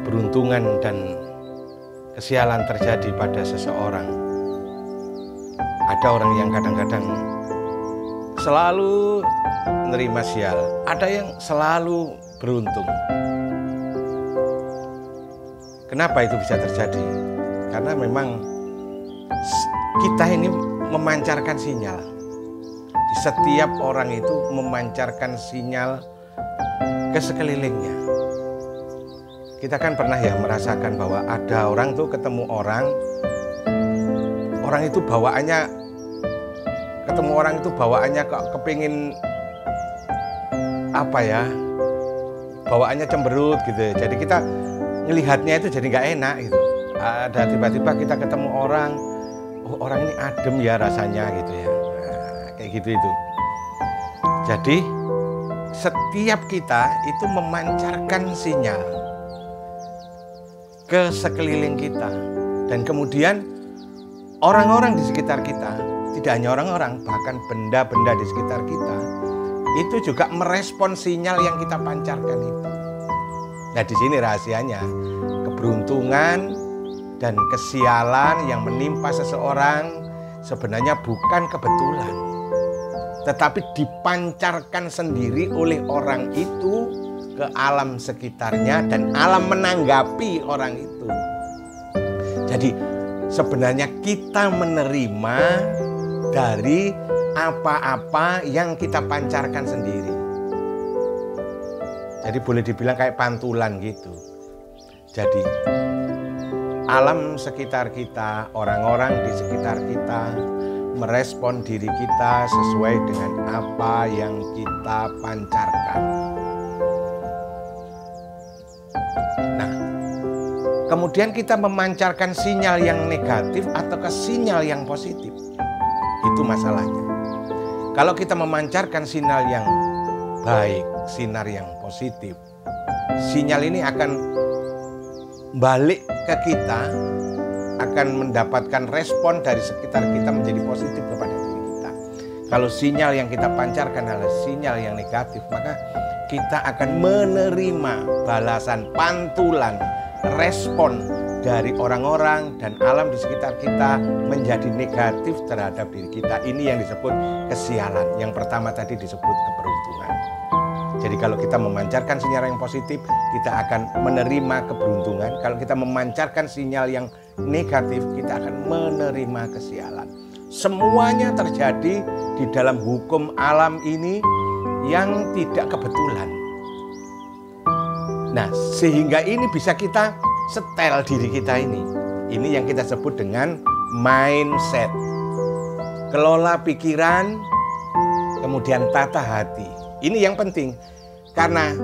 keberuntungan dan kesialan terjadi pada seseorang. Ada orang yang kadang-kadang selalu menerima sial, ada yang selalu beruntung. Kenapa itu bisa terjadi? Karena memang kita ini memancarkan sinyal. Di setiap orang itu memancarkan sinyal ke sekelilingnya. Kita kan pernah ya merasakan bahwa ada orang tuh ketemu orang itu bawaannya, ketemu orang itu bawaannya kepingin apa ya, bawaannya cemberut gitu. Jadi kita ngelihatnya itu jadi nggak enak gitu. Ada tiba-tiba kita ketemu orang, oh orang ini adem ya rasanya gitu ya. Nah, kayak gitu itu. Jadi setiap kita itu memancarkan sinyal ke sekeliling kita, dan kemudian orang-orang di sekitar kita, tidak hanya orang-orang, bahkan benda-benda di sekitar kita itu juga merespon sinyal yang kita pancarkan itu. Nah, di sini rahasianya, keberuntungan dan kesialan yang menimpa seseorang sebenarnya bukan kebetulan, tetapi dipancarkan sendiri oleh orang itu ke alam sekitarnya, dan alam menanggapi orang itu. Jadi sebenarnya kita menerima dari apa-apa yang kita pancarkan sendiri. Jadi boleh dibilang kayak pantulan gitu. Jadi alam sekitar kita, orang-orang di sekitar kita merespon diri kita sesuai dengan apa yang kita pancarkan. Nah, kemudian kita memancarkan sinyal yang negatif atau ke sinyal yang positif. Itu masalahnya. Kalau kita memancarkan sinyal yang baik, sinar yang positif, sinyal ini akan balik ke kita, akan mendapatkan respon dari sekitar kita menjadi positif kepada diri kita. Kalau sinyal yang kita pancarkan adalah sinyal yang negatif, maka kita akan menerima balasan, pantulan, respon dari orang-orang dan alam di sekitar kita menjadi negatif terhadap diri kita. Ini yang disebut kesialan. Yang pertama tadi disebut keberuntungan. Jadi kalau kita memancarkan sinyal yang positif, kita akan menerima keberuntungan. Kalau kita memancarkan sinyal yang negatif, kita akan menerima kesialan. Semuanya terjadi di dalam hukum alam ini yang tidak kebetulan. Nah, sehingga ini bisa kita setel diri kita ini. Ini yang kita sebut dengan mindset. Kelola pikiran, kemudian tata hati. Ini yang penting, karena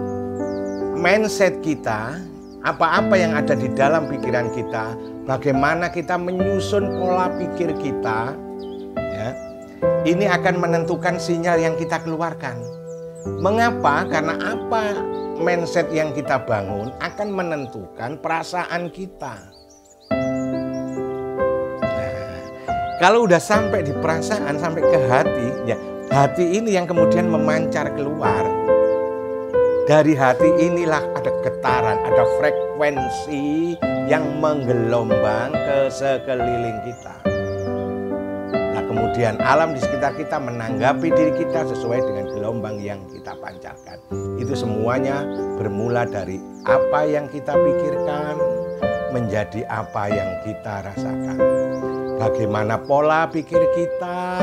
mindset kita, apa-apa yang ada di dalam pikiran kita, bagaimana kita menyusun pola pikir kita, ya, ini akan menentukan sinyal yang kita keluarkan. Mengapa? Karena apa mindset yang kita bangun akan menentukan perasaan kita. Nah, kalau udah sampai di perasaan, sampai ke hati, ya hati ini yang kemudian memancar keluar. Dari hati inilah ada getaran, ada frekuensi yang menggelombang ke sekeliling kita. Nah, kemudian alam di sekitar kita menanggapi diri kita sesuai dengan gelombang yang kita pancarkan. Itu semuanya bermula dari apa yang kita pikirkan menjadi apa yang kita rasakan. Bagaimana pola pikir kita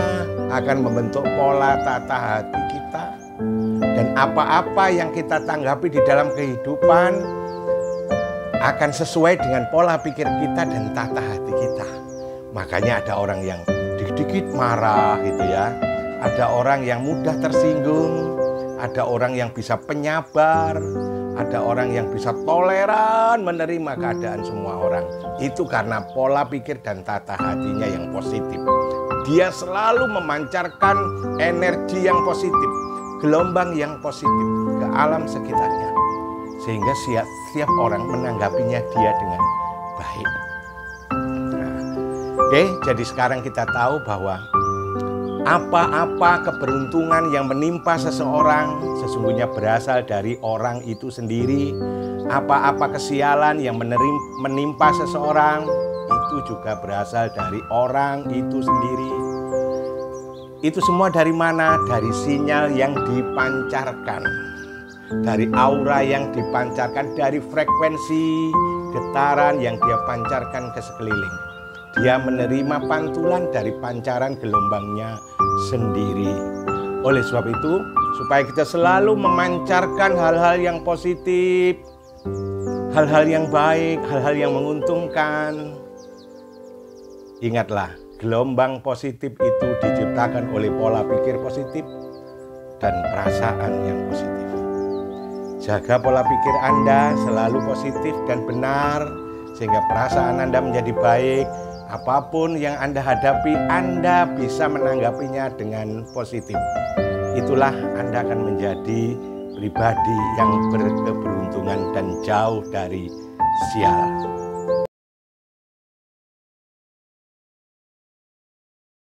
akan membentuk pola tata hati kita. Dan apa-apa yang kita tanggapi di dalam kehidupan akan sesuai dengan pola pikir kita dan tata hati kita. Makanya ada orang yang dikit-dikit marah gitu ya. Ada orang yang mudah tersinggung. Ada orang yang bisa penyabar. Ada orang yang bisa toleran menerima keadaan semua orang. Itu karena pola pikir dan tata hatinya yang positif. Dia selalu memancarkan energi yang positif, gelombang yang positif ke alam sekitarnya. Sehingga setiap orang menanggapinya dia dengan baik. Nah, oke, jadi sekarang kita tahu bahwa apa-apa keberuntungan yang menimpa seseorang sesungguhnya berasal dari orang itu sendiri. Apa-apa kesialan yang menimpa seseorang itu juga berasal dari orang itu sendiri. Itu semua dari mana? Dari sinyal yang dipancarkan, dari aura yang dipancarkan, dari frekuensi getaran yang dia pancarkan ke sekeliling. Dia menerima pantulan dari pancaran gelombangnya sendiri. Oleh sebab itu, supaya kita selalu memancarkan hal-hal yang positif, hal-hal yang baik, hal-hal yang menguntungkan. Ingatlah, gelombang positif itu diciptakan oleh pola pikir positif dan perasaan yang positif. Jaga pola pikir Anda selalu positif dan benar, sehingga perasaan Anda menjadi baik. Apapun yang Anda hadapi, Anda bisa menanggapinya dengan positif. Itulah Anda akan menjadi pribadi yang berkeberuntungan dan jauh dari sial.